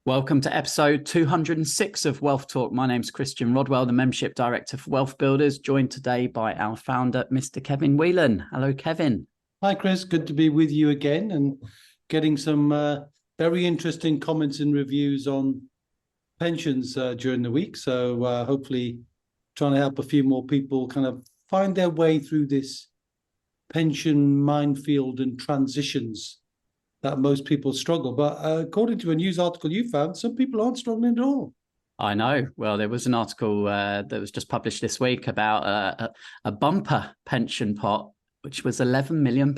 Welcome to episode 206 of Wealth Talk. My name's Christian Rodwell, the Membership Director for Wealth Builders, joined today by our founder, Mr. Kevin Whelan. Hello, Kevin. Hi, Chris. Good to be with you again and getting some very interesting comments and reviews on pensions during the week. So hopefully trying to help a few more people kind of find their way through this pension minefield and transitions that most people struggle. But according to a news article you found, some people aren't struggling at all. I know. Well, there was an article that was just published this week about a bumper pension pot, which was £11 million.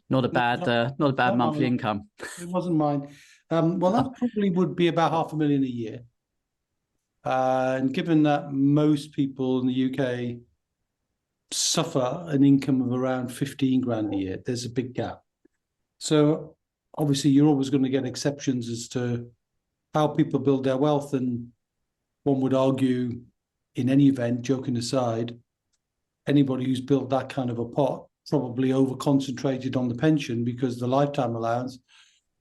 Not a bad monthly income. It wasn't mine. Well, that probably would be about $500,000 a year. And given that most people in the UK suffer an income of around 15 grand a year, there's a big gap. So obviously you're always going to get exceptions as to how people build their wealth. And one would argue, in any event, joking aside, anybody who's built that kind of a pot probably over concentrated on the pension because the lifetime allowance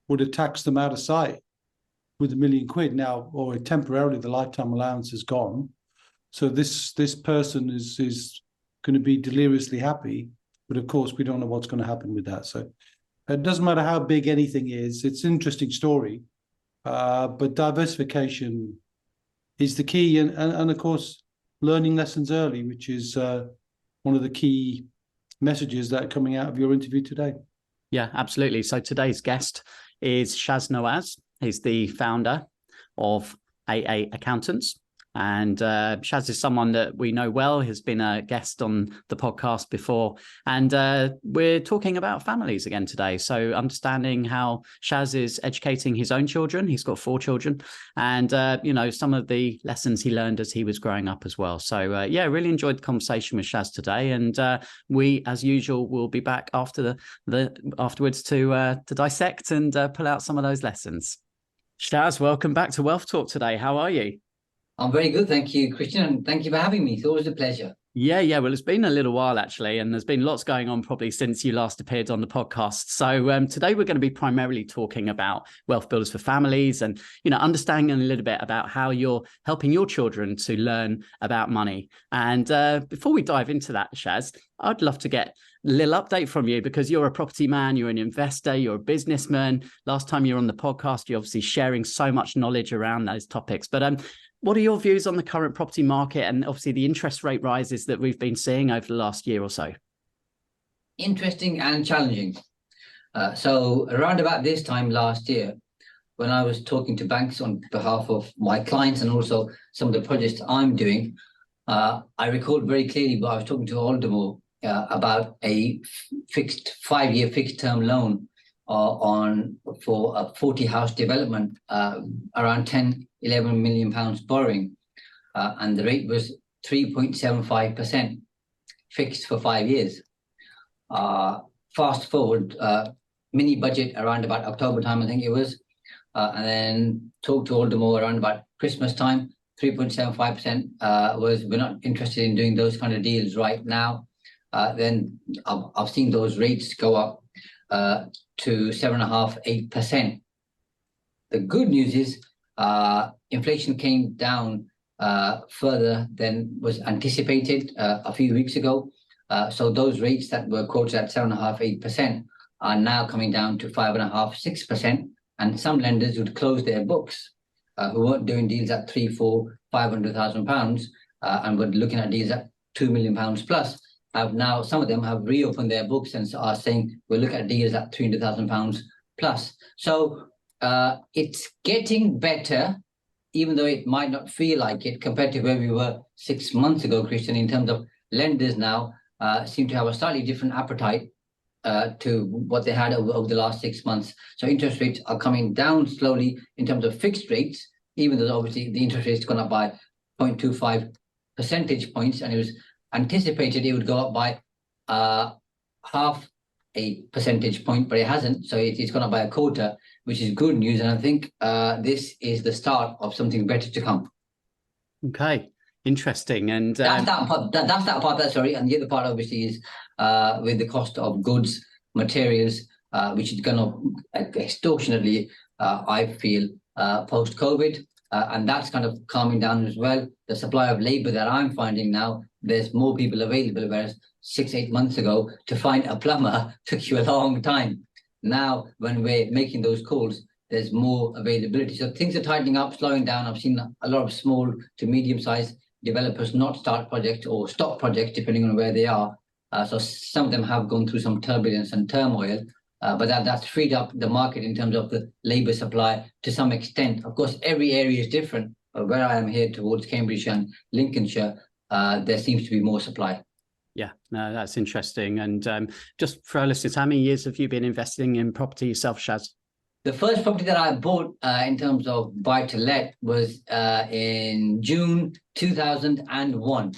would have taxed them out of sight with £1 million now, or temporarily the lifetime allowance is gone. So this person is going to be deliriously happy, but of course we don't know what's going to happen with that. So it doesn't matter how big anything is. It's an interesting story, but diversification is the key, and of course learning lessons early, which is one of the key messages that are coming out of your interview today. Yeah, absolutely. So today's guest is Shaz Nawaz. He's the founder of AA Accountants. And Shaz is someone that we know well, has been a guest on the podcast before. And we're talking about families again today. So understanding how Shaz is educating his own children. He's got 4 children. And, some of the lessons he learned as he was growing up as well. So, really enjoyed the conversation with Shaz today. And we, as usual, will be back after afterwards to dissect and pull out some of those lessons. Shaz, welcome back to Wealth Talk today. How are you? I'm very good. Thank you, Christian. And thank you for having me. It's always a pleasure. Yeah. Well, it's been a little while, actually, and there's been lots going on probably since you last appeared on the podcast. So today we're going to be primarily talking about Wealth Builders for Families and, understanding a little bit about how you're helping your children to learn about money. And before we dive into that, Shaz, I'd love to get a little update from you because you're a property man, you're an investor, you're a businessman. Last time you were on the podcast, you're obviously sharing so much knowledge around those topics. But what are your views on the current property market and obviously the interest rate rises that we've been seeing over the last year or so? Interesting and challenging. So around about this time last year, when I was talking to banks on behalf of my clients and also some of the projects I'm doing, I recall very clearly, but I was talking to Aldermore about a 5-year fixed term loan for a 40-house development, around 11 million pounds borrowing, and the rate was 3.75% fixed for 5 years. Fast forward, mini budget around about October time, I think it was, and then talked to Aldermore around about Christmas time. 3.75% was, we're not interested in doing those kind of deals right now. Then I've seen those rates go up to 7.5%, 8%. The good news is inflation came down further than was anticipated a few weeks ago. So those rates that were quoted at 7.5%, 8% are now coming down to 5.5%, 6%. And some lenders would close their books who weren't doing deals at 300,000, 400,000, 500,000 pounds and were looking at deals at £2 million plus. Have now, some of them have reopened their books and are saying we'll look at deals at £300,000 plus. So it's getting better, even though it might not feel like it compared to where we were 6 months ago, Christian, in terms of lenders now seem to have a slightly different appetite to what they had over the last 6 months. So interest rates are coming down slowly in terms of fixed rates, even though obviously the interest rate's gone up by 0.25 percentage points, and it was anticipated it would go up by half a percentage point, but it hasn't. So it's gone up by a quarter, which is good news. And I think this is the start of something better to come. Okay, interesting. And that's that part. Sorry, and the other part obviously is with the cost of goods, materials, which is going to extortionately, I feel, post-COVID. And that's kind of calming down as well. The supply of labor that I'm finding now, there's more people available, whereas 6-8 months ago, to find a plumber took you a long time. Now, when we're making those calls, there's more availability. So things are tightening up, slowing down. I've seen a lot of small to medium-sized developers not start projects or stop projects, depending on where they are. So some of them have gone through some turbulence and turmoil, but that's freed up the market in terms of the labor supply to some extent. Of course, every area is different. But where I am here towards Cambridgeshire and Lincolnshire, there seems to be more supply. Yeah, no, that's interesting. And just for our listeners, how many years have you been investing in property yourself, Shaz? The first property that I bought in terms of buy-to-let was in June 2001.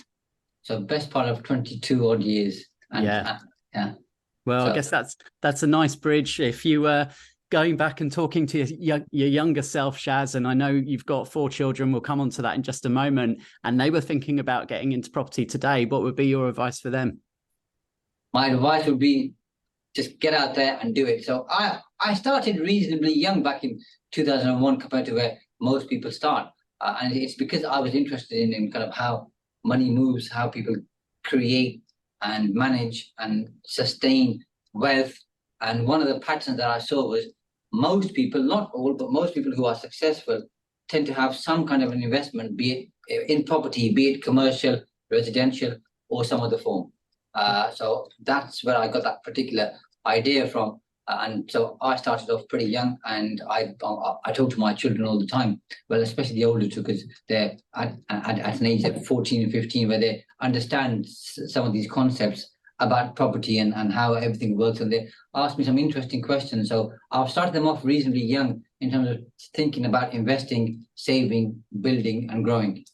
So best part of 22 odd years. And, yeah. Well, so I guess that's a nice bridge. If you were going back and talking to your younger self, Shaz, and I know you've got 4 children, we'll come on to that in just a moment, and they were thinking about getting into property today, what would be your advice for them? My advice would be just get out there and do it. So I started reasonably young back in 2001 compared to where most people start. And it's because I was interested in kind of how money moves, how people create and manage and sustain wealth. And one of the patterns that I saw was most people, not all, but most people who are successful tend to have some kind of an investment, be it in property, be it commercial, residential, or some other form. So that's where I got that particular idea from. And so I started off pretty young, and I talk to my children all the time, well, especially the older two, because they're at an age of 14 and 15 where they understand some of these concepts about property and how everything works. And they ask me some interesting questions. So I've started them off reasonably young in terms of thinking about investing, saving, building, and growing.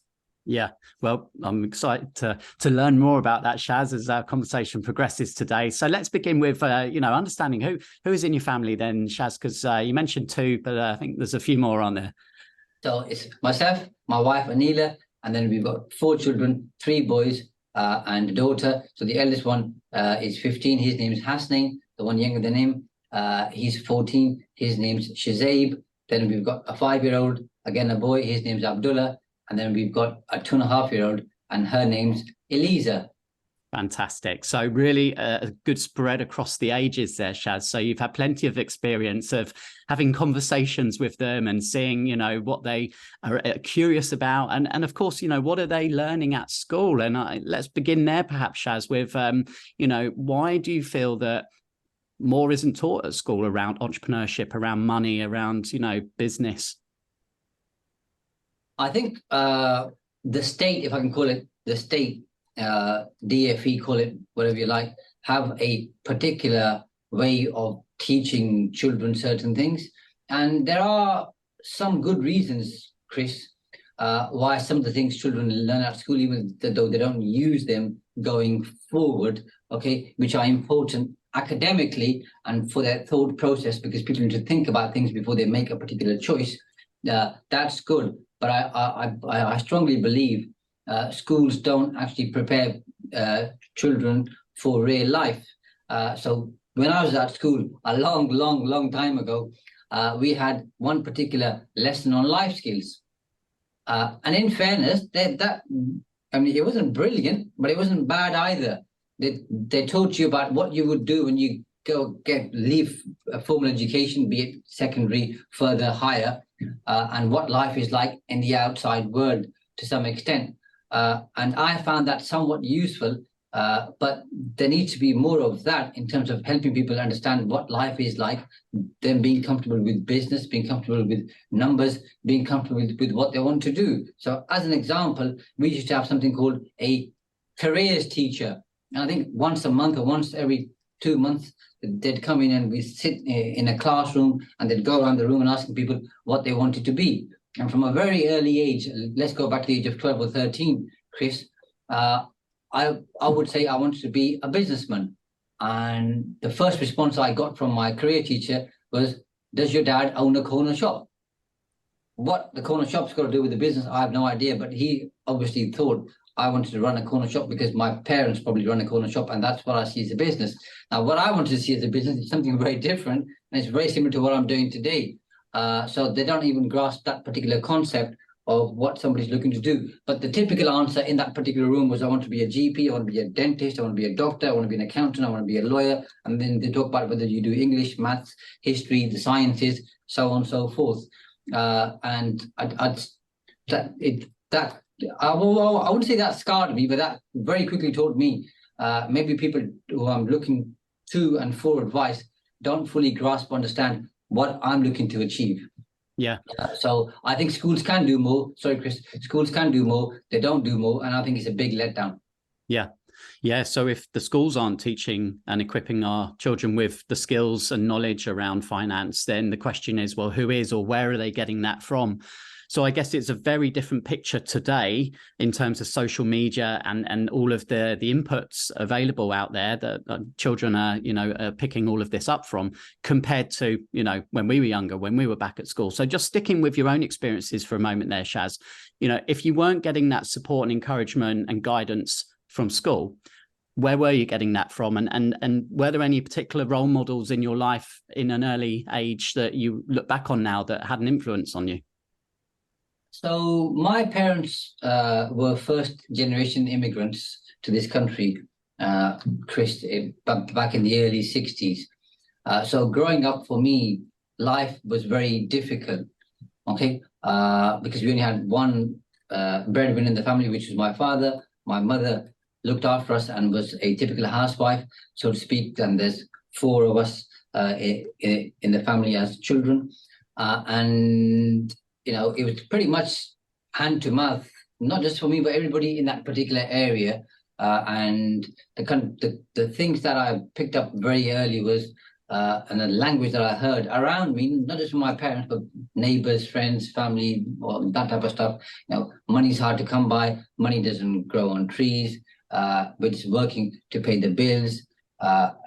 Yeah, well, I'm excited to learn more about that, Shaz, as our conversation progresses today. So let's begin with, understanding who is in your family then, Shaz, because you mentioned 2, but I think there's a few more on there. So it's myself, my wife, Anila, and then we've got 4 children, 3 boys and a daughter. So the eldest one is 15. His name is Hasnain. The one younger than him, he's 14. His name's Shazaib. Then we've got a 5-year-old, again, a boy. His name's Abdullah. And then we've got a 2.5-year-old, and her name's Eliza. Fantastic. So really a good spread across the ages there, Shaz. So you've had plenty of experience of having conversations with them and seeing, what they are curious about. And of course, what are they learning at school? And let's begin there, perhaps, Shaz, with, why do you feel that more isn't taught at school around entrepreneurship, around money, around, business? I think the state, if I can call it the state, DFE, call it whatever you like, have a particular way of teaching children certain things. And there are some good reasons, Chris, why some of the things children learn at school, even though they don't use them going forward, okay, which are important academically and for their thought process, because people need to think about things before they make a particular choice. That's good. But I strongly believe schools don't actually prepare children for real life. So when I was at school a long time ago, we had one particular lesson on life skills. And in fairness, it wasn't brilliant, but it wasn't bad either. They taught you about what you would do when you leave a formal education, be it secondary, further, higher, and what life is like in the outside world to some extent. And I found that somewhat useful, but there needs to be more of that in terms of helping people understand what life is like, them being comfortable with business, being comfortable with numbers, being comfortable with what they want to do. So as an example, we used to have something called a careers teacher. And I think once a month or once every 2 months, they'd come in and we sit in a classroom and they'd go around the room and asking people what they wanted to be. And from a very early age, let's go back to the age of 12 or 13, Chris, I would say I wanted to be a businessman. And the first response I got from my career teacher was, does your dad own a corner shop? What the corner shop's got to do with the business, I have no idea. But he obviously thought I wanted to run a corner shop because my parents probably run a corner shop, and that's what I see as a business. Now, what I wanted to see as a business is something very different, and it's very similar to what I'm doing today. So they don't even grasp that particular concept of what somebody's looking to do. But the typical answer in that particular room was, I want to be a GP, I want to be a dentist, I want to be a doctor, I want to be an accountant, I want to be a lawyer. And then they talk about whether you do English, maths, history, the sciences, so on and so forth. And I wouldn't say that scarred me, but that very quickly taught me maybe people who I'm looking to and for advice don't fully grasp, understand what I'm looking to achieve. Yeah. So I think schools can do more. Sorry, Chris. Schools can do more. They don't do more. And I think it's a big letdown. Yeah. Yeah. So if the schools aren't teaching and equipping our children with the skills and knowledge around finance, then the question is, well, who is or where are they getting that from? So I guess it's a very different picture today in terms of social media and all of the inputs available out there that children are, picking all of this up from, compared to, when we were younger, when we were back at school. So just sticking with your own experiences for a moment there, Shaz, if you weren't getting that support and encouragement and guidance from school, where were you getting that from? And were there any particular role models in your life in an early age that you look back on now that had an influence on you? So my parents were first-generation immigrants to this country, Chris, back in the early 60s. So growing up for me, life was very difficult, okay? Because we only had one breadwinner in the family, which was my father. My mother looked after us and was a typical housewife, so to speak. And there's four of us in the family as children. It was pretty much hand to mouth, not just for me, but everybody in that particular area. And the things that I picked up very early was, and the language that I heard around me, not just from my parents, but neighbors, friends, family, or that type of stuff. Money's hard to come by. Money doesn't grow on trees. We're just working to pay the bills,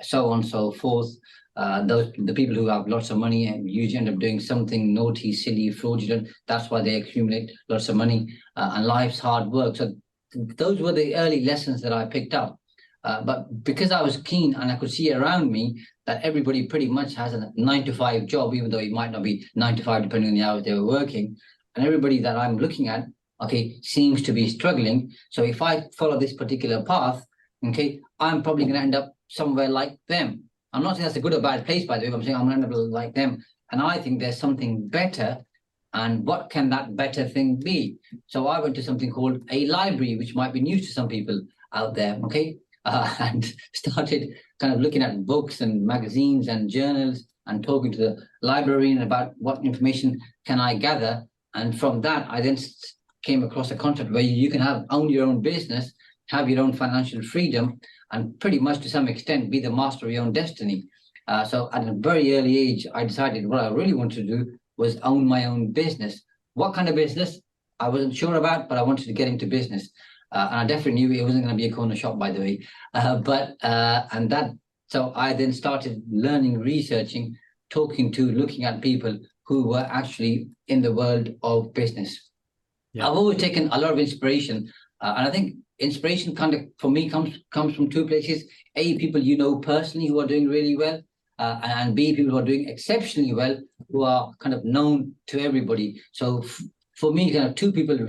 so on and so forth. The people who have lots of money and usually end up doing something naughty, silly, fraudulent. That's why they accumulate lots of money, and life's hard work. So those were the early lessons that I picked up. But because I was keen and I could see around me that everybody pretty much has a 9-to-5 job, even though it might not be 9 to 5 depending on the hours they were working, and everybody that I'm looking at, seems to be struggling. So if I follow this particular path, I'm probably going to end up somewhere like them. I'm not saying that's a good or bad place, by the way, but I'm saying I'm going to end up like them. And I think there's something better. And what can that better thing be? So I went to something called a library, which might be news to some people out there, and started kind of looking at books and magazines and journals and talking to the librarian about what information can I gather. And from that, I then came across a concept where you can own your own business, have your own financial freedom, and pretty much to some extent be the master of your own destiny. So at a very early age, I decided what I really wanted to do was own my own business. What kind of business? I wasn't sure about, but I wanted to get into business. And I definitely knew it wasn't going to be a corner shop, by the way. So I then started learning, researching, looking at people who were actually in the world of business. Yeah. I've always taken a lot of inspiration, and I think inspiration kind of, for me, comes from two places. A, people personally who are doing really well, and B, people who are doing exceptionally well, who are kind of known to everybody. So for me, kind of two people who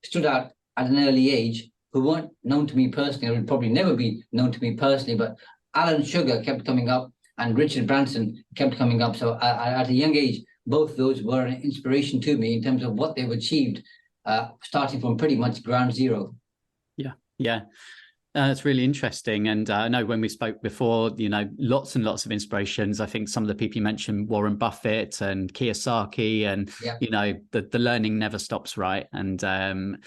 stood out at an early age who weren't known to me personally, or would probably never be known to me personally, but Alan Sugar kept coming up and Richard Branson kept coming up. So at a young age, both those were an inspiration to me in terms of what they've achieved, starting from pretty much ground zero. Yeah. It's really interesting. And I know when we spoke before, lots and lots of inspirations. I think some of the people you mentioned, Warren Buffett and Kiyosaki, and, the learning never stops, right? And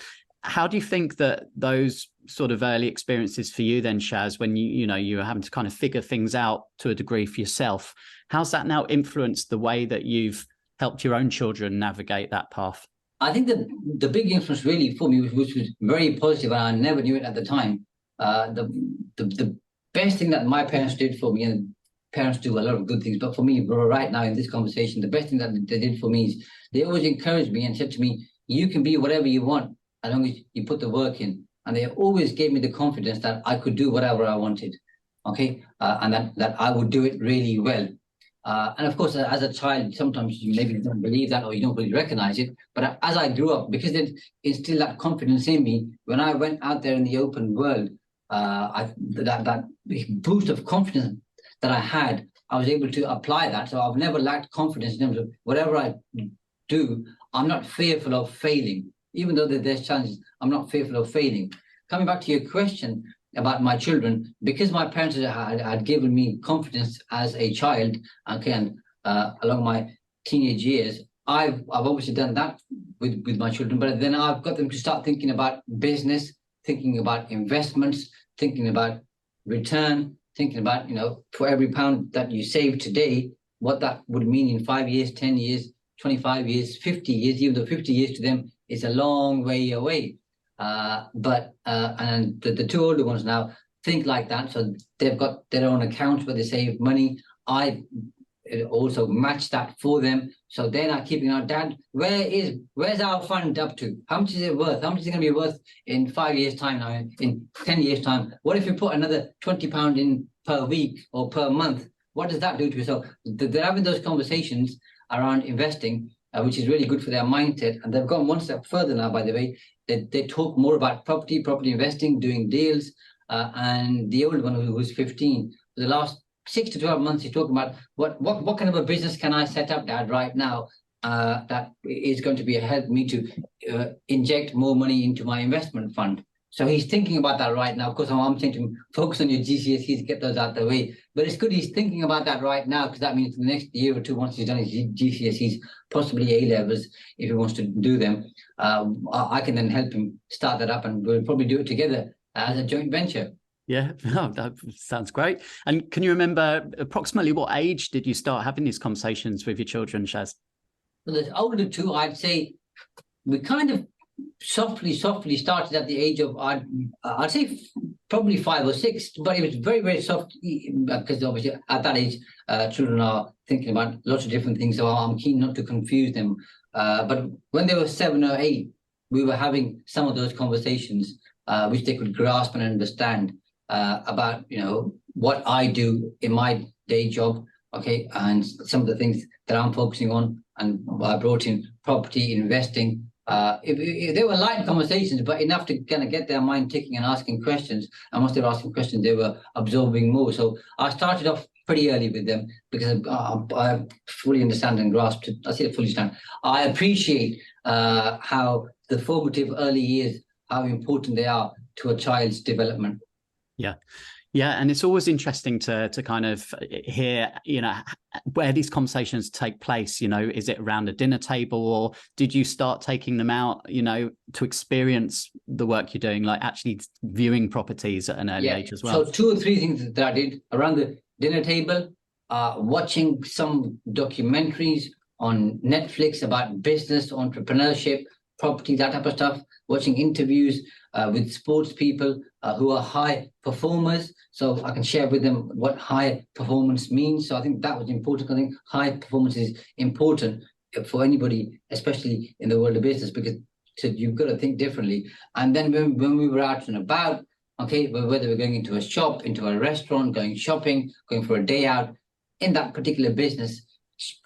how do you think that those sort of early experiences for you then, Shaz, when you were having to kind of figure things out to a degree for yourself, how's that now influenced the way that you've helped your own children navigate that path? I think that the big influence really for me, which was very positive, and I never knew it at the time, the best thing that my parents did for me, and parents do a lot of good things, but for me right now in this conversation, the best thing that they did for me is they always encouraged me and said to me, you can be whatever you want as long as you put the work in. and they always gave me the confidence that I could do whatever I wanted, okay, and that I would do it really well. And of course, as a child, sometimes you maybe don't believe that or you don't really recognize it. But as I grew up, because they instilled that confidence in me, when I went out there in the open world, that boost of confidence that I had, I was able to apply that. So I've never lacked confidence in terms of whatever I do. I'm not fearful of failing, even though there's challenges. I'm not fearful of failing. Coming back to your question about my children, because my parents had given me confidence as a child, okay, and along my teenage years, I've obviously done that with my children, but then I've got them to start thinking about business, thinking about investments, thinking about return, thinking about, for every pound that you save today, what that would mean in 5 years, 10 years, 25 years, 50 years, even though 50 years to them is a long way away. But the two older ones now think like that, so they've got their own accounts where they save money. I also match that for them, so they're not keeping out. Dad, where's our fund up to? How much is it worth? How much is it going to be worth in 5 years' time now? In 10 years' time? What if we put another £20 in per week or per month? What does that do to you? So they're having those conversations around investing, which is really good for their mindset. And they've gone one step further now, by the way. They talk more about property investing, doing deals. And the older one, who's 15, for the last 6 to 12 months, he's talking about what kind of a business can I set up, Dad, right now that is going to be help me to inject more money into my investment fund. So he's thinking about that right now. Of course, I'm saying to him, focus on your GCSEs, get those out the way. But it's good he's thinking about that right now, because that means the next year or two, once he's done his GCSEs, possibly A-levels, if he wants to do them, I can then help him start that up, and we'll probably do it together as a joint venture. Yeah, that sounds great. And can you remember approximately what age did you start having these conversations with your children, Shaz? Well, the older two, I'd say we kind of softly started at the age of, I'd say probably 5 or 6, but it was very, very soft, because obviously at that age, children are thinking about lots of different things, so I'm keen not to confuse them. But when they were 7 or 8, we were having some of those conversations, which they could grasp and understand, about, what I do in my day job, okay, and some of the things that I'm focusing on. And I brought in property investing. If they were light conversations, but enough to kind of get their mind ticking and asking questions. And once they were asking questions, they were absorbing more. So I started off pretty early with them, because I fully understand and grasp. I say fully understand. I appreciate how the formative early years, how important they are to a child's development. Yeah, and it's always interesting to kind of hear, where these conversations take place. Is it around a dinner table, or did you start taking them out, to experience the work you're doing, like actually viewing properties at an early age as well? So 2 or 3 things that I did around the dinner table, watching some documentaries on Netflix about business, entrepreneurship, property, that type of stuff, watching interviews with sports people who are high performers, so I can share with them what high performance means. So I think that was important. I think high performance is important for anybody, especially in the world of business, because you've got to think differently. And then when we were out and about, okay, whether we're going into a shop, into a restaurant, going shopping, going for a day out in that particular business,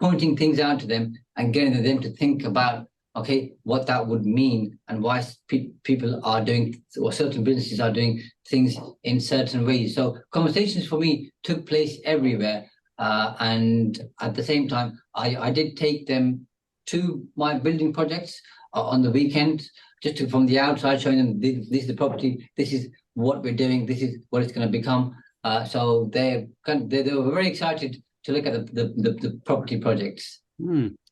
pointing things out to them and getting them to think about, okay, what that would mean and why people are doing, or certain businesses are doing things in certain ways. So conversations for me took place everywhere. And at the same time, I did take them to my building projects on the weekend, just from the outside, showing them this is the property, this is what we're doing, this is what it's going to become. So they were very excited to look at the property projects.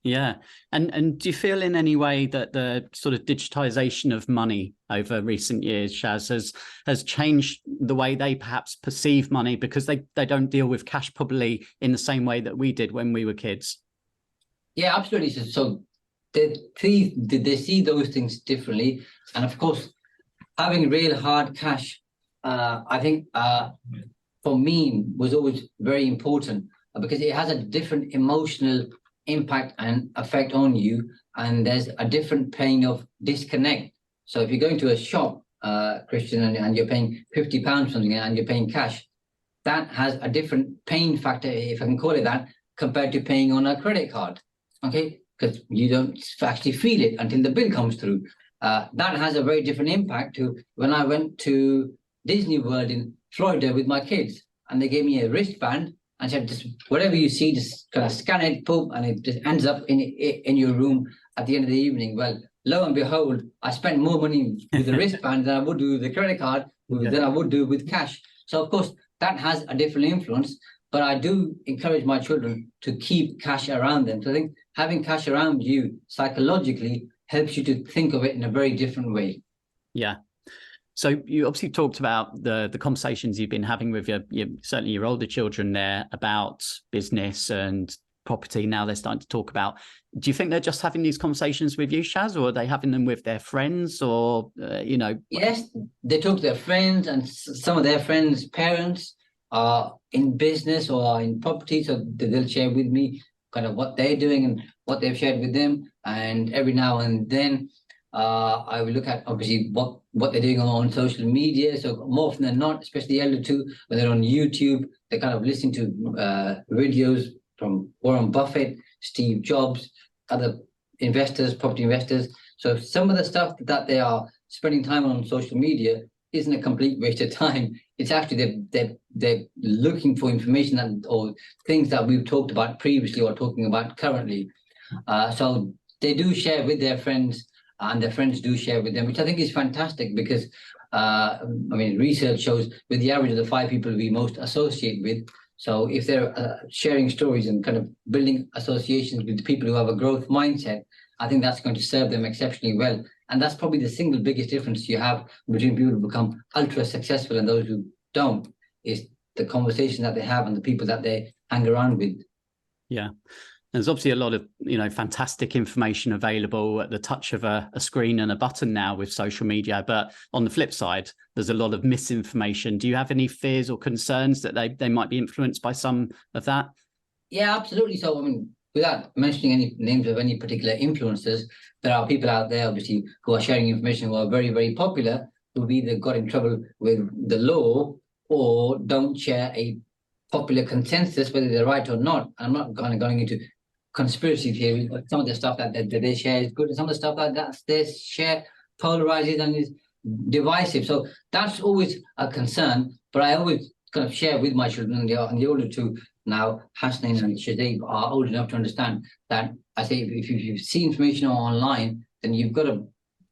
Yeah. And do you feel in any way that the sort of digitization of money over recent years, Shaz, has changed the way they perhaps perceive money, because they don't deal with cash probably in the same way that we did when we were kids? Yeah, absolutely. So they see those things differently. And of course, having real hard cash, I think for me was always very important, because it has a different emotional impact and effect on you, and there's a different pain of disconnect. So if you're going to a shop Christian, and you're paying £50 something and you're paying cash, that has a different pain factor, if I can call it that, compared to paying on a credit card. Okay, because you don't actually feel it until the bill comes through. That has a very different impact to when I went to Disney World in Florida with my kids, and they gave me a wristband and said, just whatever you see, just kind of scan it, boom, and it just ends up in your room at the end of the evening. Well, lo and behold, I spent more money with the wristband than I would do with the credit card, than I would do with cash. So of course, that has a different influence, but I do encourage my children to keep cash around them. So I think having cash around you psychologically helps you to think of it in a very different way. Yeah. So you obviously talked about the conversations you've been having with certainly your older children there about business and property. Now they're starting to talk about. Do you think they're just having these conversations with you, Shaz, or are they having them with their friends, or Yes, they talk to their friends, and some of their friends' parents are in business or are in property, so they'll share with me kind of what they're doing and what they've shared with them. And every now and then, I will look at obviously what they're doing on social media. So more often than not, especially the elder two, when they're on YouTube, they kind of listen to videos from Warren Buffett, Steve Jobs, other investors, property investors. So some of the stuff that they are spending time on social media isn't a complete waste of time. It's actually they're looking for information or things that we've talked about previously or talking about currently. So they do share with their friends, and their friends do share with them, which I think is fantastic because, research shows with the average of the 5 people we most associate with. So if they're sharing stories and kind of building associations with the people who have a growth mindset, I think that's going to serve them exceptionally well. And that's probably the single biggest difference you have between people who become ultra successful and those who don't, is the conversation that they have and the people that they hang around with. Yeah. There's obviously a lot of, fantastic information available at the touch of a screen and a button now with social media. But on the flip side, there's a lot of misinformation. Do you have any fears or concerns that they might be influenced by some of that? Yeah, absolutely. So, without mentioning any names of any particular influencers, there are people out there, obviously, who are sharing information who are very, very popular, who've either got in trouble with the law or don't share a popular consensus, whether they're right or not. I'm not going into conspiracy theories, but some of the stuff that they share is good, and some of the stuff that they share polarizes and is divisive. So that's always a concern. But I always kind of share with my children, and the older two now, Hasnain and Shazib, are old enough to understand that I say if you see information online, then you've got to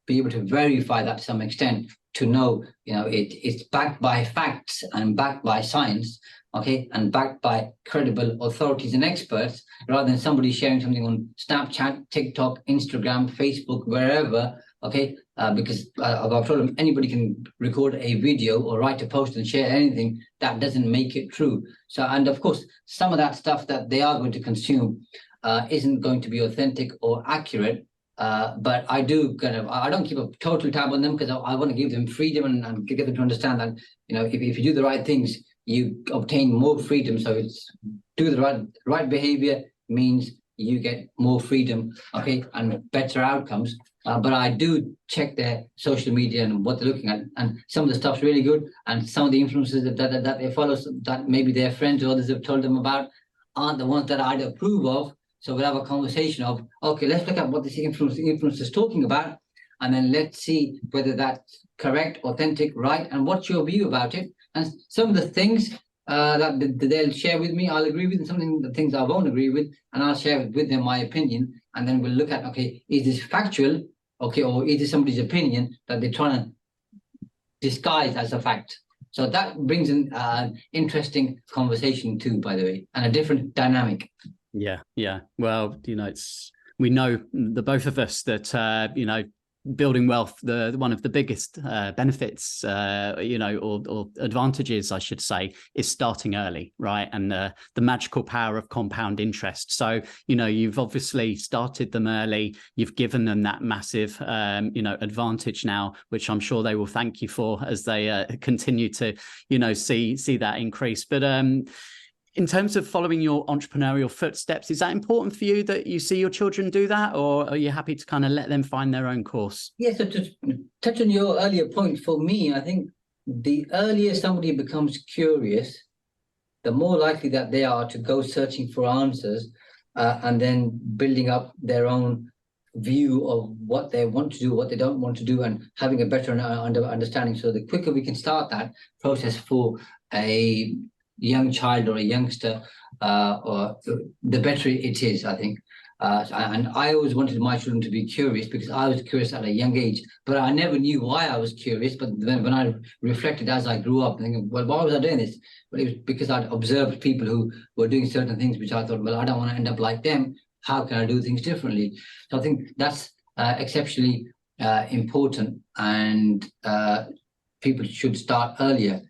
be able to verify that to some extent to know, it's backed by facts and backed by science. Okay, and backed by credible authorities and experts, rather than somebody sharing something on Snapchat, TikTok, Instagram, Facebook, wherever. Okay, because I've told them anybody can record a video or write a post and share anything. That doesn't make it true. So, and of course, some of that stuff that they are going to consume isn't going to be authentic or accurate. But I do I don't keep a total tab on them because I want to give them freedom and get them to understand that, if you do the right things, you obtain more freedom. So it's do the right behavior means you get more freedom, okay, and better outcomes. But I do check their social media and what they're looking at, and some of the stuff's really good, and some of the influences that they follow, that maybe their friends or others have told them about, aren't the ones that I'd approve of. So we'll have a conversation of, okay, let's look at what this influencer is talking about, and then let's see whether that's correct, authentic, right, and what's your view about it. And some of the things that they'll share with me, I'll agree with, and some of the things I won't agree with, and I'll share with them my opinion. And then we'll look at, okay, is this factual, okay, or is this somebody's opinion that they're trying to disguise as a fact? So that brings in an interesting conversation too, by the way, and a different dynamic. Yeah. Well, we know, the both of us, that building wealth, one of the biggest benefits, or advantages, I should say, is starting early, right? And the magical power of compound interest. So, you've obviously started them early. You've given them that massive, advantage now, which I'm sure they will thank you for as they continue to, see that increase. But In terms of following your entrepreneurial footsteps, is that important for you that you see your children do that, or are you happy to kind of let them find their own course? Yeah, so to touch on your earlier point, for me, I think the earlier somebody becomes curious, the more likely that they are to go searching for answers and then building up their own view of what they want to do, what they don't want to do, and having a better understanding. So the quicker we can start that process for a young child or a youngster, or the better it is, I think. And I always wanted my children to be curious because I was curious at a young age, but I never knew why I was curious. But when I reflected as I grew up, thinking, well, why was I doing this? Well, it was because I'd observed people who were doing certain things, which I thought, well, I don't want to end up like them. How can I do things differently? So I think that's exceptionally important, and people should start earlier.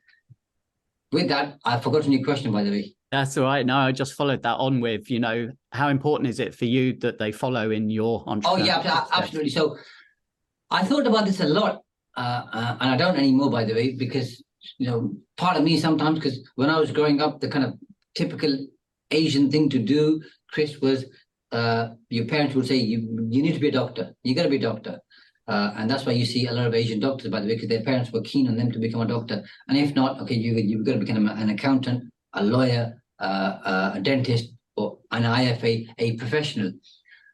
With that, I've forgotten your question, by the way. That's all right. No, I just followed that on with, how important is it for you that they follow in your entrepreneurial Oh, yeah, absolutely. So I thought about this a lot, and I don't anymore, by the way, because, part of me sometimes, because when I was growing up, the kind of typical Asian thing to do, Chris, was your parents would say, you need to be a doctor. You got to be a doctor. And that's why you see a lot of Asian doctors, by the way, because their parents were keen on them to become a doctor. And if not, okay, you've got to become an accountant, a lawyer, a dentist, or an IFA, a professional.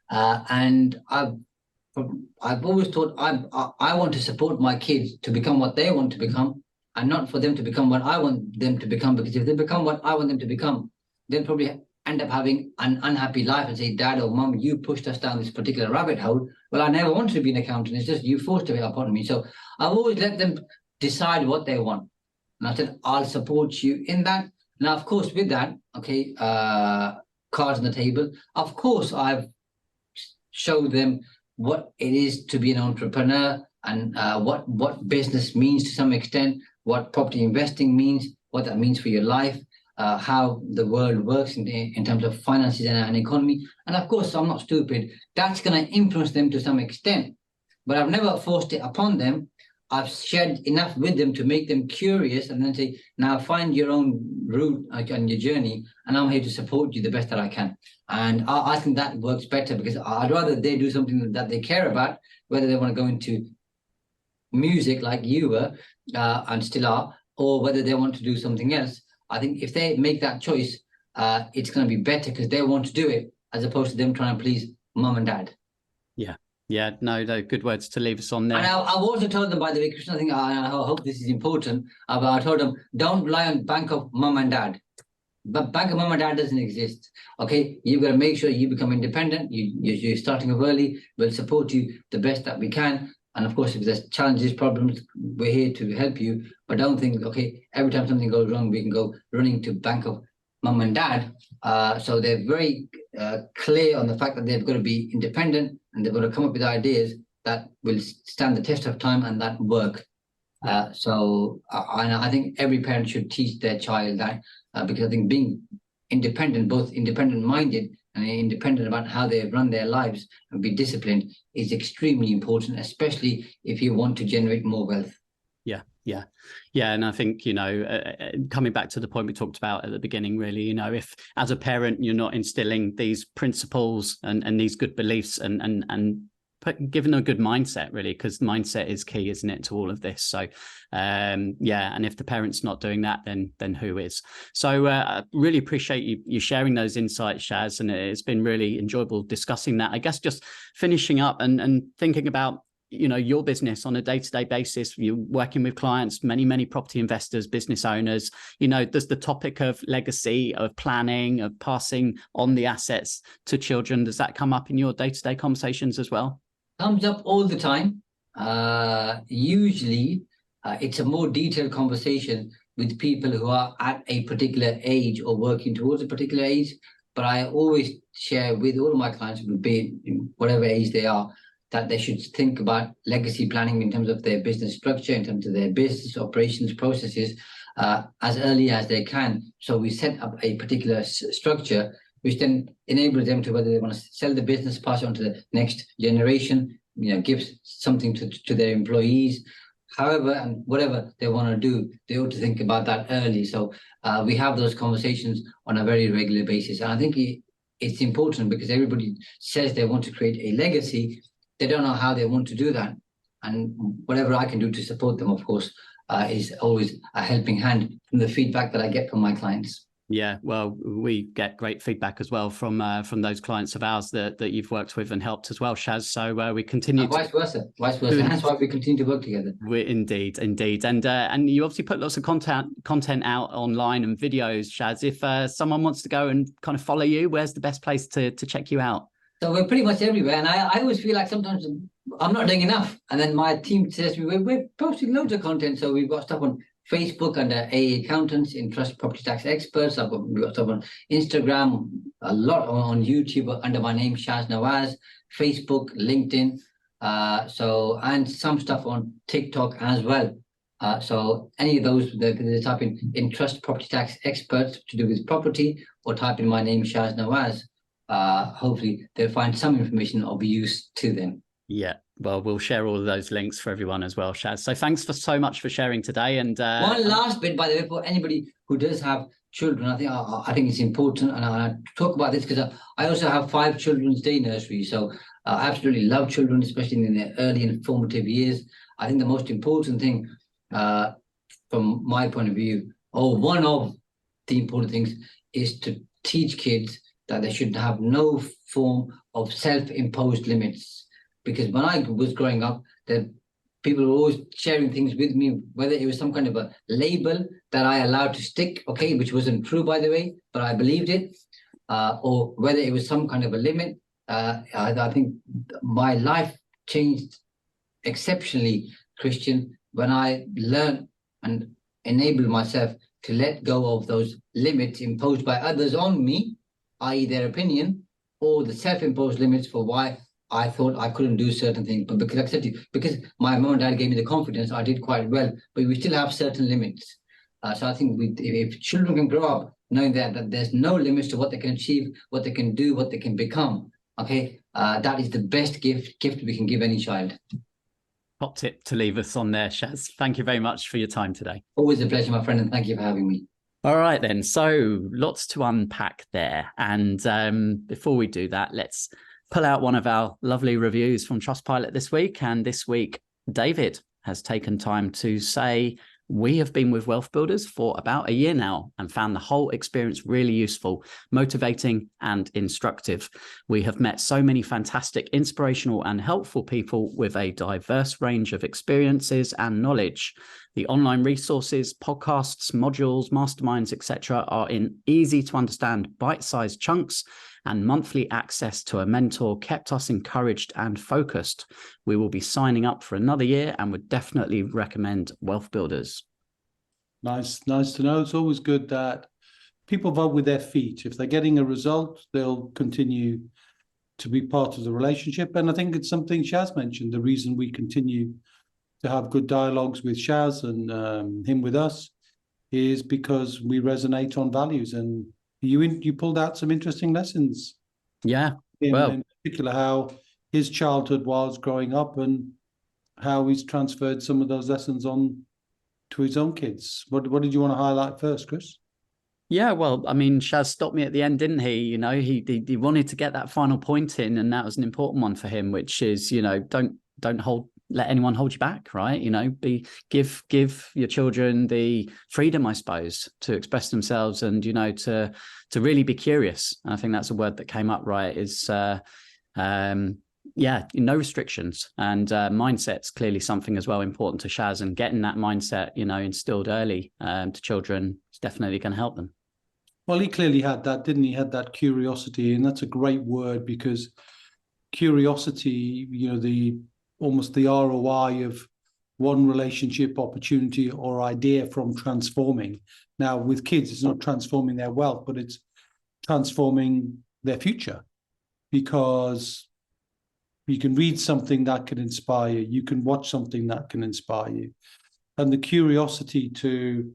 And I've always thought I want to support my kids to become what they want to become, and not for them to become what I want them to become. Because if they become what I want them to become, they'll probably end up having an unhappy life and say, Dad or Mom, you pushed us down this particular rabbit hole. Well, I never wanted to be an accountant. It's just you forced it upon me. So I've always let them decide what they want. And I said, I'll support you in that. Now, of course, with that, okay, cards on the table, of course, I've showed them what it is to be an entrepreneur, and what business means to some extent, what property investing means, what that means for your life, how the world works in terms of finances and economy. And of course, I'm not stupid. That's going to influence them to some extent. But I've never forced it upon them. I've shared enough with them to make them curious, and then say, now find your own route on your journey, and I'm here to support you the best that I can. And I think that works better, because I'd rather they do something that they care about, whether they want to go into music like you were and still are, or whether they want to do something else. I think if they make that choice, it's going to be better because they want to do it, as opposed to them trying to please mum and dad. Yeah, no, good words to leave us on there. And I've also told them, by the way, Krishna, I think I hope this is important. I told them, don't rely on bank of mum and dad. But bank of mum and dad doesn't exist. Okay, you've got to make sure you become independent. You're starting off early. We'll support you the best that we can. And of course, if there's challenges, problems, we're here to help you. But don't think, okay, every time something goes wrong, we can go running to bank of mum and dad. So they're very clear on the fact that they've got to be independent, and they've got to come up with ideas that will stand the test of time and that work. So I think every parent should teach their child that, because I think being independent, both independent-minded and independent about how they run their lives and be disciplined, is extremely important, especially if you want to generate more wealth. Yeah. And I think, coming back to the point we talked about at the beginning, really, if as a parent, you're not instilling these principles and these good beliefs and giving a good mindset, really, because mindset is key, isn't it, to all of this? So, and if the parent's not doing that, then who is? So I really appreciate you sharing those insights, Shaz, and it's been really enjoyable discussing that. I guess just finishing up and thinking about, your business on a day-to-day basis. You're working with clients, many property investors, business owners. Does the topic of legacy, of planning, of passing on the assets to children, does that come up in your day-to-day conversations as well? Comes up all the time. Usually, it's a more detailed conversation with people who are at a particular age or working towards a particular age. But I always share with all of my clients, be it whatever age they are, that they should think about legacy planning in terms of their business structure, in terms of their business operations processes, as early as they can. So we set up a particular structure, which then enables them to, whether they want to sell the business, pass it on to the next generation, gives something to their employees, however and whatever they want to do, they ought to think about that early. So we have those conversations on a very regular basis. And I think it's important because everybody says they want to create a legacy. They don't know how they want to do that. And whatever I can do to support them, of course, is always a helping hand from the feedback that I get from my clients. Yeah, well, we get great feedback as well from those clients of ours that you've worked with and helped as well, Shaz. So we continue. Vice versa. That's why we continue to work together. Indeed, and you obviously put lots of content out online and videos, Shaz. If someone wants to go and kind of follow you, where's the best place to check you out? So we're pretty much everywhere, and I always feel like sometimes I'm not doing enough, and then my team says to me, we're posting loads of content. So we've got stuff on Facebook under AA Accountants, Trust Property Tax Experts. We've got stuff on Instagram, a lot on YouTube under my name, Shaz Nawaz, Facebook, LinkedIn, and some stuff on TikTok as well. So any of those, they type in Trust Property Tax Experts to do with property, or type in my name, Shaz Nawaz. Hopefully they'll find some information of use to them. Yeah, well, we'll share all of those links for everyone as well, Shaz. So thanks so much for sharing today. And one last bit, by the way, for anybody who does have children, I think it's important, and I talk about this because I also have 5 children's day nurseries. So I absolutely love children, especially in their early and formative years. I think the most important thing, from my point of view, or one of the important things, is to teach kids that they should have no form of self-imposed limits. Because when I was growing up, people were always sharing things with me, whether it was some kind of a label that I allowed to stick, okay, which wasn't true, by the way, but I believed it, or whether it was some kind of a limit. I think my life changed exceptionally, Christian, when I learned and enabled myself to let go of those limits imposed by others on me, i.e. their opinion, or the self-imposed limits for why I thought I couldn't do certain things. But because my mom and dad gave me the confidence, I did quite well, but we still have certain limits. So I think if children can grow up knowing that there's no limits to what they can achieve, what they can do, what they can become, okay, that is the best gift we can give any child. Top tip to leave us on there, Shaz. Thank you very much for your time today. Always a pleasure, my friend, and thank you for having me. All right, then. So lots to unpack there. And before we do that, let's pull out one of our lovely reviews from Trustpilot this week. And this week, David has taken time to say, we have been with Wealth Builders for about a year now and found the whole experience really useful, motivating and instructive. We have met so many fantastic, inspirational and helpful people with a diverse range of experiences and knowledge. The online resources, podcasts, modules, masterminds, etc. are in easy to understand bite-sized chunks, and monthly access to a mentor kept us encouraged and focused. We will be signing up for another year and would definitely recommend Wealth Builders. Nice to know. It's always good that people vote with their feet. If they're getting a result, they'll continue to be part of the relationship. And I think it's something Shaz mentioned, the reason we continue to have good dialogues with Shaz and him with us is because we resonate on values. And you pulled out some interesting lessons. Yeah, in particular, how his childhood was growing up and how he's transferred some of those lessons on to his own kids. What did you want to highlight first, Chris? Yeah, well, I mean, Shaz stopped me at the end, didn't he? You know, he wanted to get that final point in, and that was an important one for him, which is, you know, don't let anyone hold you back, right? You know, give your children the freedom, I suppose, to express themselves and, you know, to really be curious. And I think that's a word that came up, right, is no restrictions. And mindset's clearly something as well important to Shaz, and getting that mindset, you know, instilled early to children is definitely going to help them. Well, he clearly had that, didn't he? He had that curiosity, and that's a great word, because curiosity, you know, almost the ROI of one relationship, opportunity or idea from transforming. Now, with kids, it's not transforming their wealth, but it's transforming their future, because you can read something that can inspire you. You can watch something that can inspire you. And the curiosity to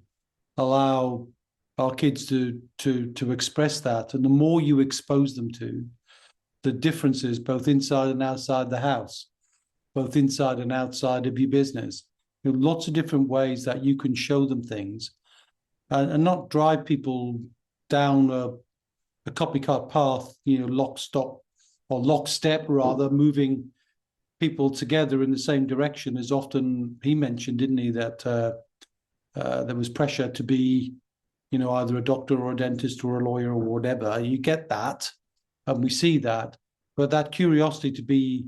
allow our kids to express that. And the more you expose them to the differences, both inside and outside the house, both inside and outside of your business, lots of different ways that you can show them things, and not drive people down a copycat path, lockstep rather, moving people together in the same direction. As often he mentioned, didn't he, that there was pressure to be, either a doctor or a dentist or a lawyer or whatever. You get that, and we see that, but that curiosity to be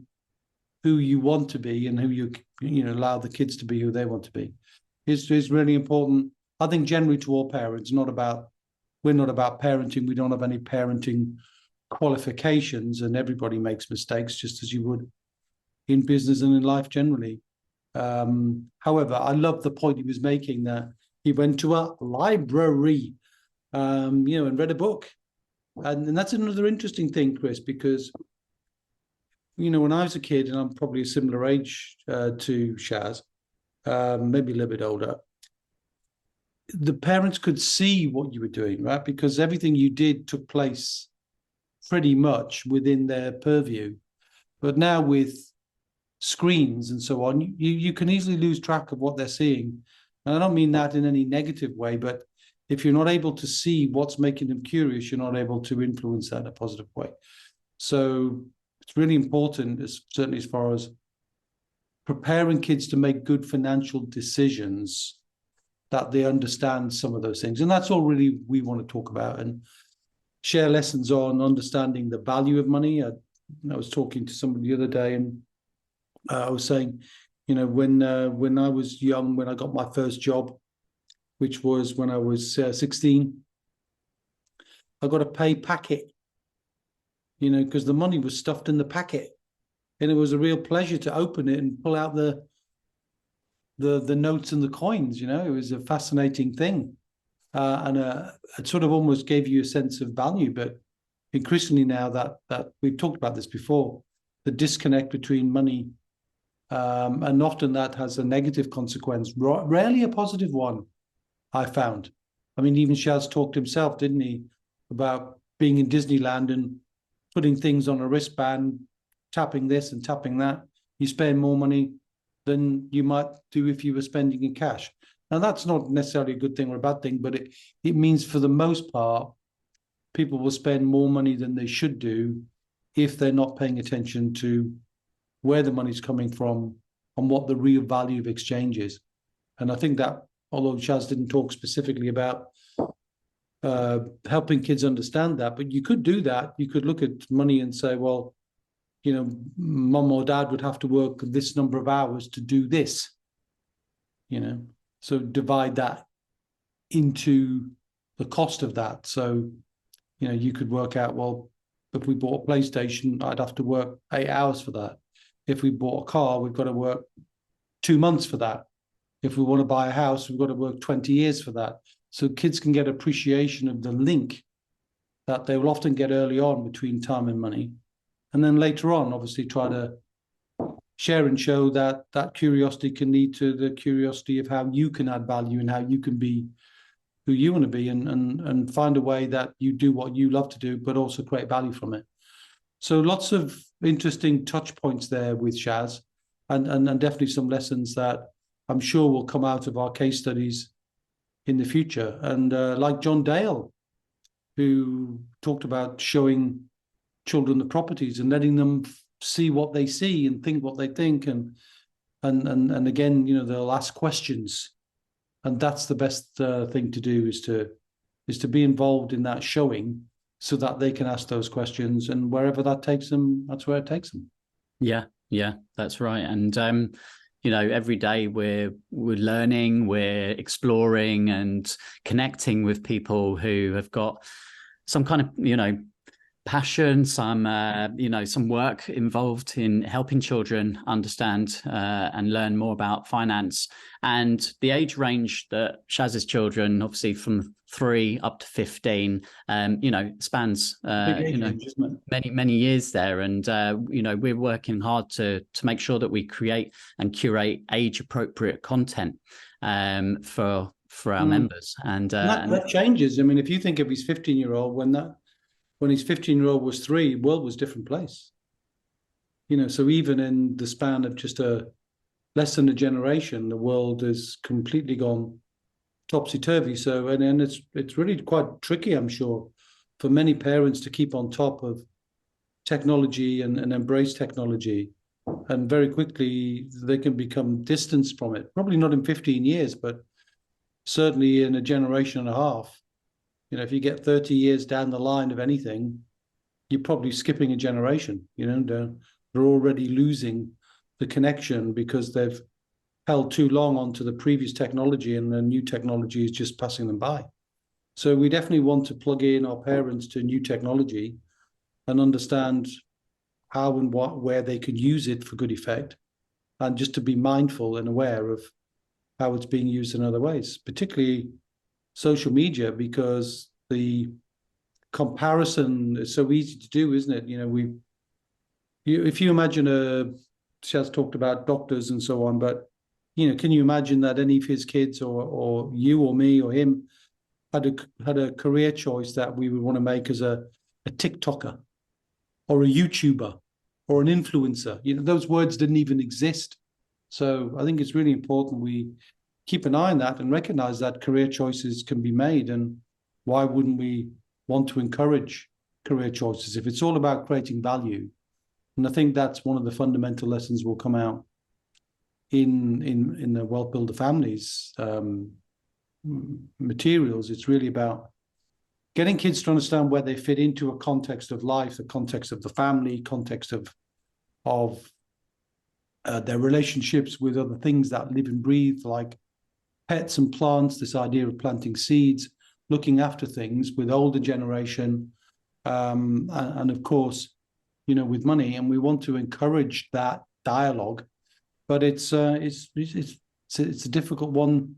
who you want to be and who you allow the kids to be who they want to be is really important. I think generally to all parents, we're not about parenting. We don't have any parenting qualifications, and everybody makes mistakes just as you would in business and in life generally. However, I love the point he was making, that he went to a library, and read a book. And that's another interesting thing, Chris, because when I was a kid, and I'm probably a similar age to Shaz, maybe a little bit older, the parents could see what you were doing, right? Because everything you did took place pretty much within their purview. But now with screens and so on, you can easily lose track of what they're seeing. And I don't mean that in any negative way, but if you're not able to see what's making them curious, you're not able to influence that in a positive way. So it's really important, certainly as far as preparing kids to make good financial decisions, that they understand some of those things. And that's all really we want to talk about, and share lessons on understanding the value of money. I was talking to somebody the other day, and I was saying, when I was young, when I got my first job, which was when I was 16, I got a pay packet, because the money was stuffed in the packet. And it was a real pleasure to open it and pull out the notes and the coins. It was a fascinating thing. And it sort of almost gave you a sense of value. But increasingly now that we've talked about this before, the disconnect between money, and often that has a negative consequence, rarely a positive one, I found. I mean, even Shaz talked himself, didn't he, about being in Disneyland and putting things on a wristband, tapping this and tapping that. You spend more money than you might do if you were spending in cash. Now, that's not necessarily a good thing or a bad thing, but it means for the most part, people will spend more money than they should do if they're not paying attention to where the money's coming from and what the real value of exchange is. And I think that, although Shaz didn't talk specifically about helping kids understand that, but you could do that. You could look at money and say, well, mom or dad would have to work this number of hours to do this, so divide that into the cost of that. So, you could work out, well, if we bought a PlayStation, I'd have to work 8 hours for that. If we bought a car, we've got to work 2 months for that. If we want to buy a house, we've got to work 20 years for that. So kids can get appreciation of the link that they will often get early on between time and money. And then later on, obviously, try to share and show that curiosity can lead to the curiosity of how you can add value and how you can be who you want to be, and find a way that you do what you love to do, but also create value from it. So lots of interesting touch points there with Shaz, and definitely some lessons that I'm sure will come out of our case studies in the future. And like John Dale, who talked about showing children the properties and letting them see what they see and think what they think, and again, they'll ask questions, and that's the best thing to do, is to be involved in that showing, so that they can ask those questions, and wherever that takes them, that's where it takes them. Yeah, that's right. And every day we're learning, we're exploring and connecting with people who have got some kind of passion, some work involved in helping children understand and learn more about finance. And the age range that Shaz's children, obviously from 3 up to 15, spans many years there. And we're working hard to make sure that we create and curate age appropriate content for our members. And that changes. I mean, if you think of his 15-year-old, when his 15-year-old was 3, world was a different place. So even in the span of just a less than a generation, the world has completely gone topsy-turvy. So, and it's really quite tricky, I'm sure, for many parents to keep on top of technology and embrace technology. And very quickly, they can become distanced from it. Probably not in 15 years, but certainly in a generation and a half. You know, if you get 30 years down the line of anything, you're probably skipping a generation. You know, they're already losing the connection because they've held too long onto the previous technology, and the new technology is just passing them by. So we definitely want to plug in our parents to new technology and understand how and where they could use it for good effect, and just to be mindful and aware of how it's being used in other ways, particularly social media, because the comparison is so easy to do, isn't it? You know, if you imagine Shaz talked about doctors and so on, but you know, can you imagine that any of his kids or you or me or him had a career choice that we would want to make as a TikToker or a YouTuber or an influencer? You know, those words didn't even exist. So I think it's really important we keep an eye on that and recognize that career choices can be made. And why wouldn't we want to encourage career choices if it's all about creating value? And I think that's one of the fundamental lessons will come out in the Wealth Builder Families materials. It's really about getting kids to understand where they fit into a context of life, the context of the family, context of their relationships with other things that live and breathe, like pets and plants, this idea of planting seeds, looking after things with older generation, and of course, you know, with money. And we want to encourage that dialogue, but it's a difficult one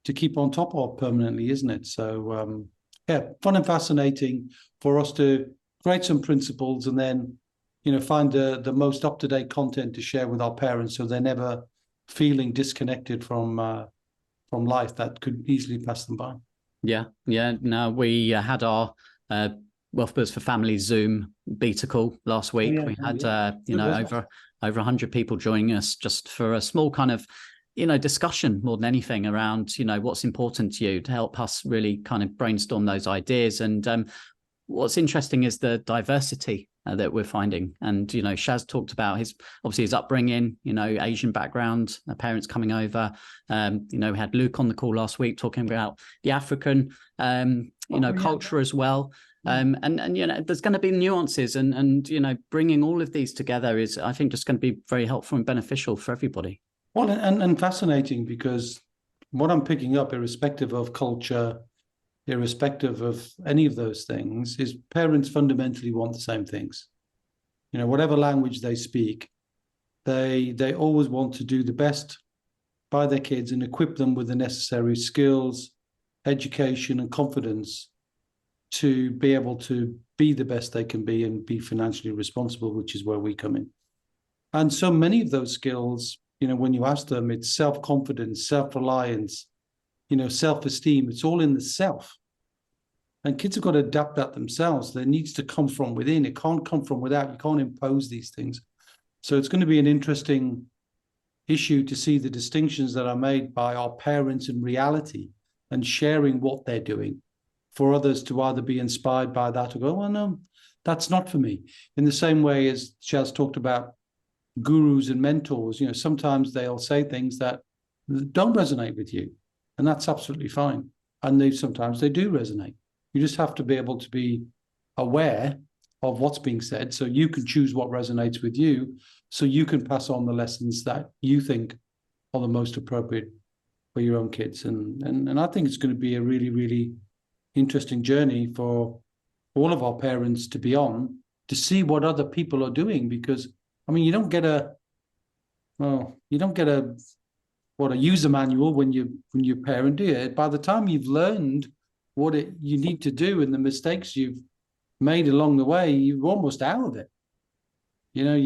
to keep on top of permanently, isn't it? So yeah, fun and fascinating for us to create some principles and then, you know, find the most up-to-date content to share with our parents, so they're never feeling disconnected from life that could easily pass them by. Yeah. No, we had our Wealth Builders for Families Zoom beta call last week. We had over 100 people joining us just for a small kind of, you know, discussion more than anything around, you know, what's important to you, to help us really kind of brainstorm those ideas. And what's interesting is the diversity that we're finding. And, you know, Shaz talked about his upbringing, you know, Asian background, parents coming over. You know, we had Luke on the call last week talking about the African, culture as well. And you know, there's going to be nuances, and you know, bringing all of these together is, I think, just going to be very helpful and beneficial for everybody. Well, and fascinating, because what I'm picking up, irrespective of culture, irrespective of any of those things, is parents fundamentally want the same things. You know, whatever language they speak, they always want to do the best by their kids and equip them with the necessary skills, education, and confidence to be able to be the best they can be and be financially responsible, which is where we come in. And so many of those skills, you know, when you ask them, it's self-confidence, self-reliance, you know, self-esteem. It's all in the self. And kids have got to adapt that themselves. There needs to come from within. It can't come from without. You can't impose these things. So it's going to be an interesting issue to see the distinctions that are made by our parents in reality and sharing what they're doing, for others to either be inspired by that or go, well, no, that's not for me. In the same way as Shaz talked about gurus and mentors, you know, sometimes they'll say things that don't resonate with you, and that's absolutely fine. And sometimes they do resonate. You just have to be able to be aware of what's being said, so you can choose what resonates with you, so you can pass on the lessons that you think are the most appropriate for your own kids. And I think it's going to be a really, really interesting journey for all of our parents to be on, to see what other people are doing. Because I mean, you don't get a user manual when you parent, do you? By the time you've learned what you need to do and the mistakes you've made along the way, you're almost out of it. You know,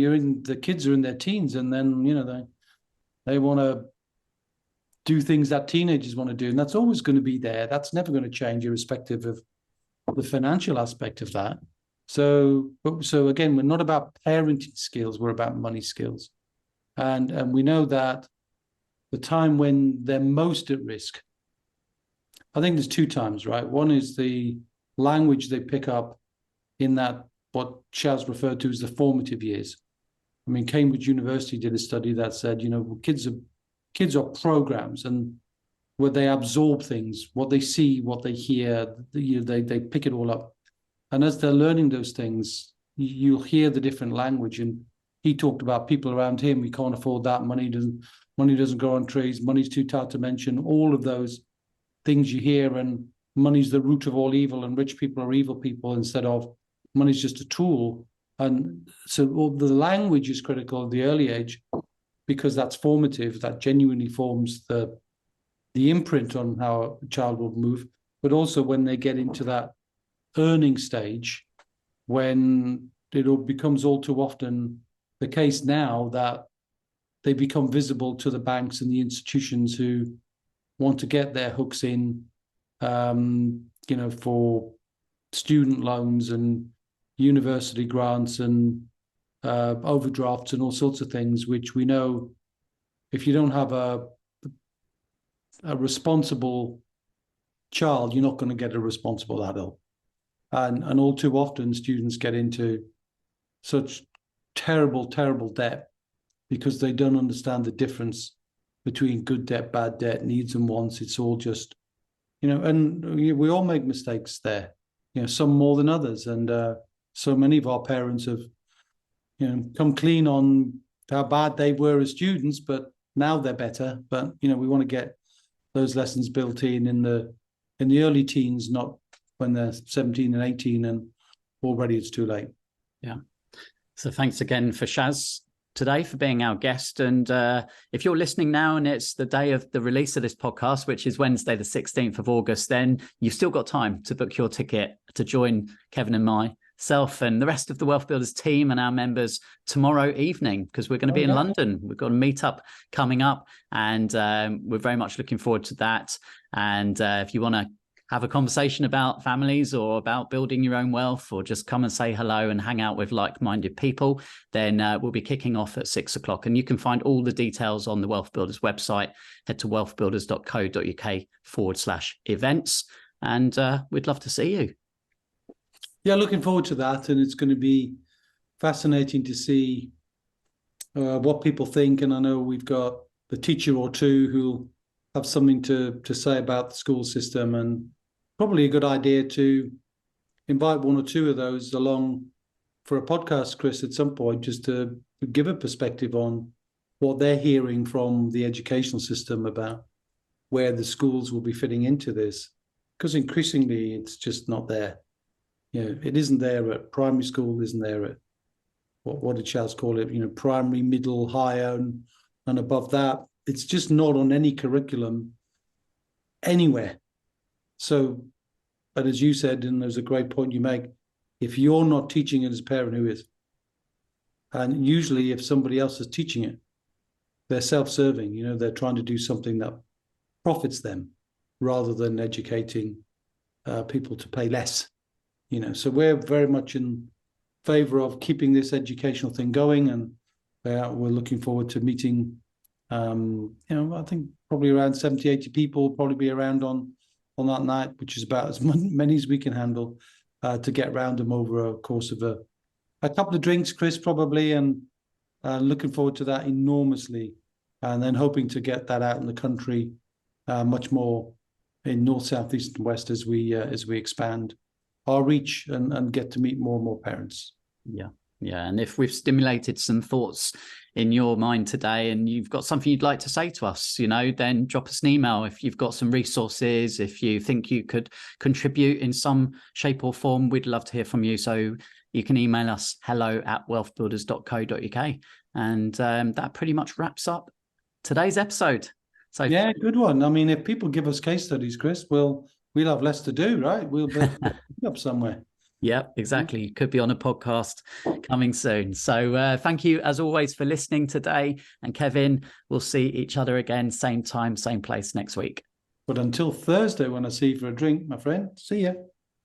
the kids are in their teens, and then, you know, they want to do things that teenagers want to do, and that's always going to be there. That's never going to change, irrespective of the financial aspect of that. So again, we're not about parenting skills, we're about money skills. And we know that the time when they're most at risk, I think there's two times, right? One is the language they pick up in that, what Shaz referred to as the formative years. I mean, Cambridge University did a study that said, kids are programs, and where they absorb things, what they see, what they hear, they pick it all up. And as they're learning those things, you'll hear the different language. And he talked about people around him. We can't afford that. Money doesn't grow on trees. Money's too tight to mention. All of those things you hear, and money's the root of all evil, and rich people are evil people, instead of money's just a tool. And so the language is critical at the early age, because that's formative. That genuinely forms the imprint on how a child will move. But also when they get into that earning stage, when it becomes all too often the case now that they become visible to the banks and the institutions who want to get their hooks in, for student loans and university grants and overdrafts and all sorts of things, which we know, if you don't have a responsible child, you're not going to get a responsible adult. And all too often students get into such terrible, terrible debt because they don't understand the difference between good debt, bad debt, needs and wants. It's all just, and we all make mistakes there, some more than others. And so many of our parents have, come clean on how bad they were as students, but now they're better. But, we want to get those lessons built in the early teens, not when they're 17 and 18 and already it's too late. Yeah. So thanks again for Shaz today for being our guest. And if you're listening now and it's the day of the release of this podcast, which is Wednesday, the 16th of August, then you've still got time to book your ticket to join Kevin and myself and the rest of the Wealth Builders team and our members tomorrow evening, because we're going to be in London. We've got a meetup coming up, and we're very much looking forward to that. And if you want to have a conversation about families or about building your own wealth, or just come and say hello and hang out with like-minded people, then we'll be kicking off at 6 o'clock. And you can find all the details on the Wealth Builders website. Head to wealthbuilders.co.uk/events. And we'd love to see you. Yeah, looking forward to that. And it's going to be fascinating to see what people think. And I know we've got a teacher or two who'll have something to say about the school system, and probably a good idea to invite one or two of those along for a podcast, Chris, at some point, just to give a perspective on what they're hearing from the educational system about where the schools will be fitting into this. Because increasingly, it's just not there. It isn't there at primary school, isn't there at, what did Shaz call it? Primary, middle, higher, and above that. It's just not on any curriculum anywhere. So, but as you said, and there's a great point you make, if you're not teaching it as a parent, who is? And usually if somebody else is teaching it, they're self-serving, they're trying to do something that profits them rather than educating people to pay less, So we're very much in favor of keeping this educational thing going, and we're looking forward to meeting I think probably around 70, 80 people will probably be around on that night, which is about as many as we can handle, to get around them over a course of a couple of drinks, Chris, probably, and looking forward to that enormously. And then hoping to get that out in the country much more in north, south, east, and west as we expand our reach and get to meet more and more parents. Yeah. And if we've stimulated some thoughts in your mind today and you've got something you'd like to say to us, then drop us an email. If you've got some resources, if you think you could contribute in some shape or form, we'd love to hear from you. So you can email us hello@wealthbuilders.co.uk. And that pretty much wraps up today's episode. So yeah, good one. I mean, if people give us case studies, Chris, we'll have less to do, right? We'll be up somewhere. Yeah, exactly. You could be on a podcast coming soon. So thank you, as always, for listening today. And Kevin, we'll see each other again, same time, same place next week. But until Thursday, when I see you for a drink, my friend, see ya.